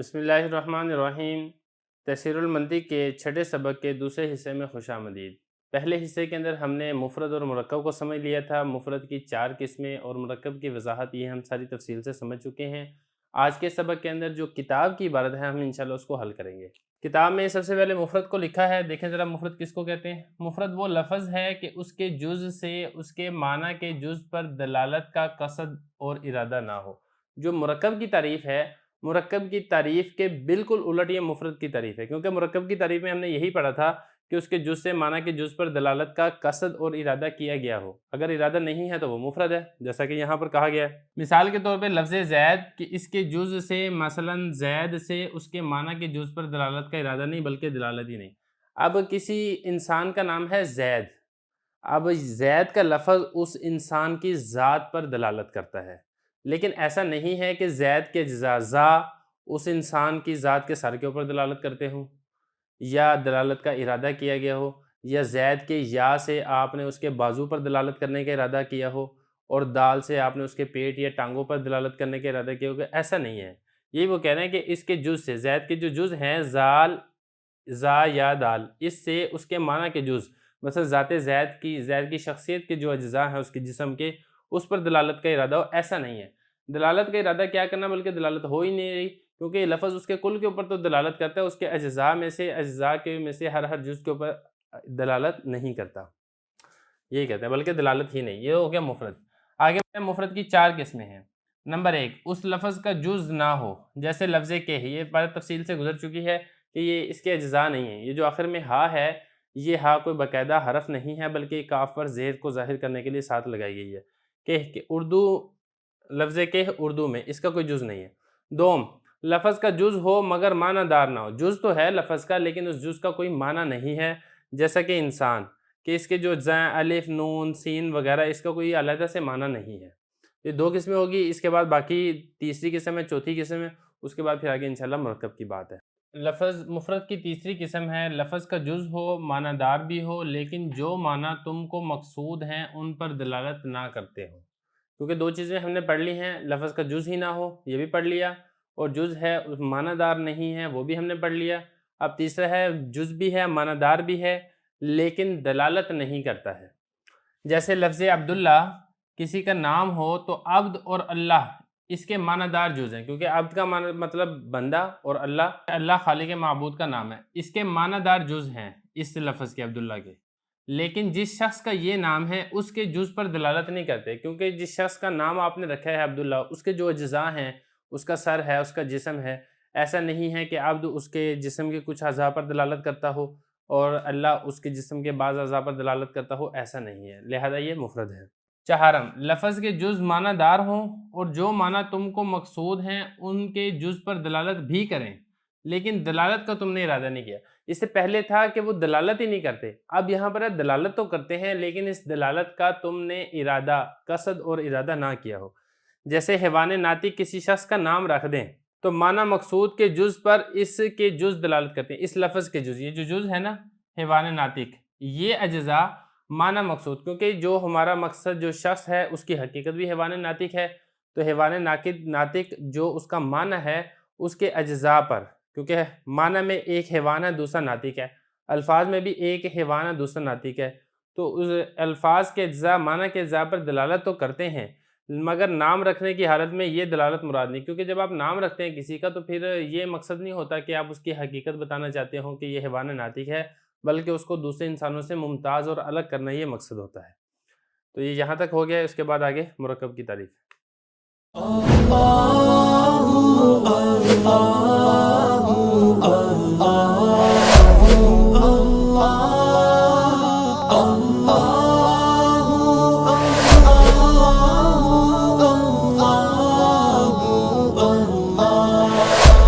بسم اللہ الرحمن الرحیم۔ تفسیر المنطق کے چھٹے سبق کے دوسرے حصے میں خوش آمدید۔ پہلے حصے کے اندر ہم نے مفرد اور مرکب کو سمجھ لیا تھا، مفرد کی 4 قسمیں اور مرکب کی وضاحت یہ ہم ساری تفصیل سے سمجھ چکے ہیں۔ آج کے سبق کے اندر جو کتاب کی عبارت ہے ہم انشاءاللہ اس کو حل کریں گے۔ کتاب میں سب سے پہلے مفرد کو لکھا ہے، دیکھیں ذرا مفرد کس کو کہتے ہیں۔ مفرد وہ لفظ ہے کہ اس کے جز سے اس کے معنی کے جز پر دلالت کا قصد اور ارادہ نہ ہو۔ جو مرکب کی تعریف ہے، مرکب کی تعریف کے بالکل الٹ یہ مفرد کی تعریف ہے، کیونکہ مرکب کی تعریف میں ہم نے یہی پڑھا تھا کہ اس کے جز سے معنی کے جز پر دلالت کا قصد اور ارادہ کیا گیا ہو۔ اگر ارادہ نہیں ہے تو وہ مفرد ہے، جیسا کہ یہاں پر کہا گیا ہے۔ مثال کے طور پہ لفظ زید کہ اس کے جز سے مثلا زید سے اس کے معنی کے جز پر دلالت کا ارادہ نہیں بلکہ دلالت ہی نہیں۔ اب کسی انسان کا نام ہے زید، اب زید کا لفظ اس انسان کی ذات پر دلالت کرتا ہے، لیکن ایسا نہیں ہے کہ زید کے ذا اس انسان کی ذات کے سر کے اوپر دلالت کرتے ہوں یا دلالت کا ارادہ کیا گیا ہو، یا زید کے یا سے آپ نے اس کے بازو پر دلالت کرنے کا ارادہ کیا ہو اور دال سے آپ نے اس کے پیٹ یا ٹانگوں پر دلالت کرنے کا ارادہ کیا ہوگا، ایسا نہیں ہے۔ یہی وہ کہہ رہے ہیں کہ اس کے جز سے، زید کے جو جز ہیں زال، زا یا دال، اس سے اس کے معنی کے جز مثلا ذات زید کی شخصیت کے جو اجزاء ہیں اس کے جسم کے، اس پر دلالت کا ارادہ ہو، ایسا نہیں ہے۔ دلالت کا ارادہ کیا کرنا بلکہ دلالت ہو ہی نہیں رہی، کیونکہ یہ لفظ اس کے کل کے اوپر تو دلالت کرتا ہے، اس کے اجزاء میں سے ہر جز کے اوپر دلالت نہیں کرتا، یہی کہتے ہیں، بلکہ دلالت ہی نہیں۔ یہ ہو گیا مفرد۔ آگے مفرد کی 4 قسمیں ہیں۔ نمبر 1، اس لفظ کا جز نہ ہو، جیسے لفظ کہ، یہ بات تفصیل سے گزر چکی ہے کہ یہ اس کے اجزاء نہیں ہیں۔ یہ جو آخر میں ہا ہے، یہ ہا کوئی باقاعدہ حرف نہیں ہے بلکہ کاف پر زیر کو ظاہر کرنے کے لیے ساتھ لگائی گئی ہے۔ کہ اردو، لفظ کہ اردو میں اس کا کوئی جز نہیں ہے۔ دوم، لفظ کا جز ہو مگر معنی دار نہ ہو۔ جز تو ہے لفظ کا لیکن اس جز کا کوئی معنی نہیں ہے، جیسا کہ انسان کہ اس کے جو زین، الف، نون، سین وغیرہ اس کا کوئی علیحدہ سے معنی نہیں ہے۔ یہ 2 قسمیں ہوگی، اس کے بعد باقی تیسری قسم ہے، چوتھی قسم ہے، اس کے بعد پھر آگے انشاءاللہ مرکب کی بات ہے۔ لفظ مفرد کی تیسری قسم ہے لفظ کا جز ہو، معنی دار بھی ہو، لیکن جو معنی تم کو مقصود ہیں ان پر دلالت نہ کرتے ہو۔ کیونکہ 2 چیزیں ہم نے پڑھ لی ہیں، لفظ کا جز ہی نہ ہو یہ بھی پڑھ لیا، اور جز ہے معنی دار نہیں ہے وہ بھی ہم نے پڑھ لیا۔ اب تیسرا ہے جز بھی ہے، معنی دار بھی ہے، لیکن دلالت نہیں کرتا ہے۔ جیسے لفظ عبداللہ کسی کا نام ہو تو عبد اور اللہ اس کے معنی دار جز ہیں، کیونکہ عبد کا معنی مطلب بندہ اور اللہ خالق معبود کا نام ہے، اس کے معنی دار جز ہیں اس لفظ کے، عبداللہ کے۔ لیکن جس شخص کا یہ نام ہے اس کے جز پر دلالت نہیں کرتے، کیونکہ جس شخص کا نام آپ نے رکھا ہے عبداللہ، اس کے جو اجزاء ہیں، اس کا سر ہے، اس کا جسم ہے، ایسا نہیں ہے کہ عبد اس کے جسم کے کچھ اعضاء پر دلالت کرتا ہو اور اللہ اس کے جسم کے بعض اعضاء پر دلالت کرتا ہو، ایسا نہیں ہے، لہذا یہ مفرد ہے۔ چہارم، لفظ کے جز معنی دار ہوں اور جو معنی تم کو مقصود ہیں ان کے جز پر دلالت بھی کریں، لیکن دلالت کا تم نے ارادہ نہیں کیا۔ اس سے پہلے تھا کہ وہ دلالت ہی نہیں کرتے، اب یہاں پر دلالت تو کرتے ہیں لیکن اس دلالت کا تم نے ارادہ، قصد اور ارادہ نہ کیا ہو۔ جیسے حیوان ناطق کسی شخص کا نام رکھ دیں تو معنی مقصود کے جز پر اس کے جز دلالت کرتے ہیں، اس لفظ کے جز، یہ جو جز ہے نا حیوان ناطق، یہ اجزاء معنی مقصود، کیونکہ جو ہمارا مقصد جو شخص ہے اس کی حقیقت بھی حیوان ناطق ہے، تو حیوان ناطق جو اس کا معنی ہے اس کے اجزاء پر، کیونکہ معنی میں ایک حیوان ہے دوسرا ناطق ہے، الفاظ میں بھی ایک حیوان ہے دوسرا ناطق ہے، تو اس الفاظ کے اجزاء، معنی کے اجزاء پر دلالت تو کرتے ہیں، مگر نام رکھنے کی حالت میں یہ دلالت مراد نہیں، کیونکہ جب آپ نام رکھتے ہیں کسی کا تو پھر یہ مقصد نہیں ہوتا کہ آپ اس کی حقیقت بتانا چاہتے ہوں کہ یہ حیوان ناطق ہے، بلکہ اس کو دوسرے انسانوں سے ممتاز اور الگ کرنا یہ مقصد ہوتا ہے۔ تو یہ یہاں تک ہو گیا، اس کے بعد آگے مرکب کی تعریف۔